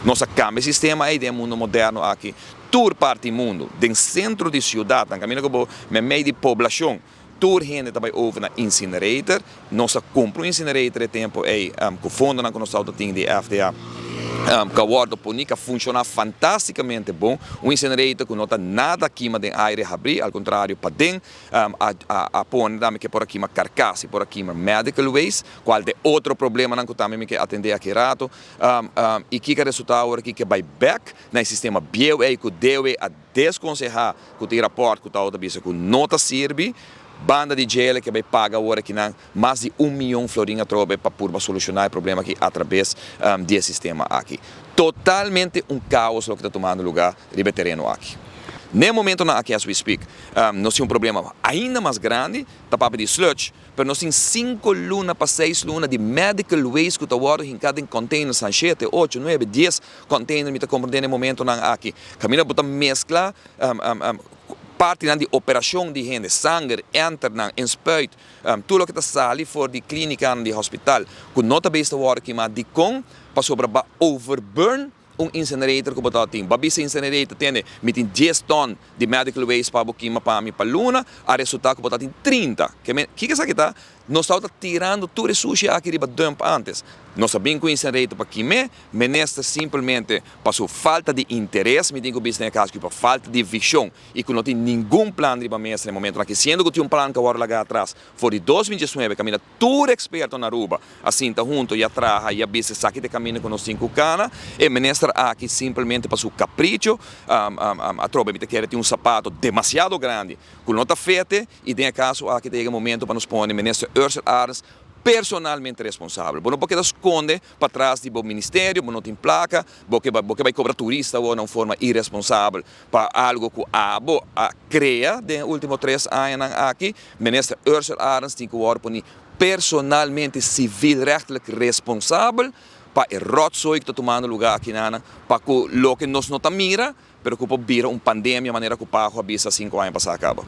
Nossa cambia sistema aí do mundo moderno aqui. Tour parte do mundo, do centro de cidade, na caminho que meio de população. Tour gente também ouve na incinerator. Nossa compra um incinerator de tempo aí, com fundo na nossa tem de FDA. Que a guarda punica funciona fantasticamente bom. Um incinerator que não tem nada queima de aire abrir, ao contrário, para dentro, a põe que por aqui uma carcaça, por aqui uma medical waste, qual de outro problema não que também que atender aqui rato, e que resultado agora que vai back no sistema BioE que deve a desconselhar que o rapporto que está outra vez que não serve. Banda de gel que vai pagar agora que não mais de 1 milhão de florinhas para solucionar o problema aqui através desse sistema aqui. Totalmente um caos o que está tomando lugar no terreno aqui. No momento aqui, as we speak, nós temos um problema ainda mais grande, da parte de sludge, mas nós temos 5 lunas para 6 lunas de medical waste que está agora em cada container, 7, 8, 9, 10 containers que está compreendendo no momento aqui. Caminha para mesclar parte de operação de gente, sangue, entra, inspuit, tudo o que está sali for de clínica, de hospital, que não está bem agora que de com, para sobre overburn, incinerator que botar tem. Babisa incinerator tem 10 ton de medical waste para boquima para luna, a resultado que botar tem 30. Que é isso que está? Nós estamos tirando tudo o sushi aqui de dump antes. Nós sabemos que o incinerator para queimar, mas simplesmente para sua falta de interesse, me digo que business caso que para falta de visão e que não tem nenhum plano de mestre no momento aqui, sendo que tem um plano que agora lá atrás, foi de 2019, caminha tudo experto na Aruba, assim está junto e atrás e a business aqui de caminho com os 5 cana, e ministra aqui simplesmente para seu capricho, a tropa me quer ter um sapato demasiado grande, que não está feito e tem caso aqui tem um momento para nos pôr o ministro Ursula Arns personalmente responsável. Não pode esconder para trás do ministério, não tem placa, porque vai cobrar turista ou de forma irresponsável para algo que a cria nos últimos 3 anos aqui. Ministra Ursula Arns tem que ser personalmente civil-rechtelijk responsável para o rotzooi que está tomando lugar aqui, para que o que nós não mira, mas que pode vir uma pandemia, de maneira que o pago a 5 anos para acaba.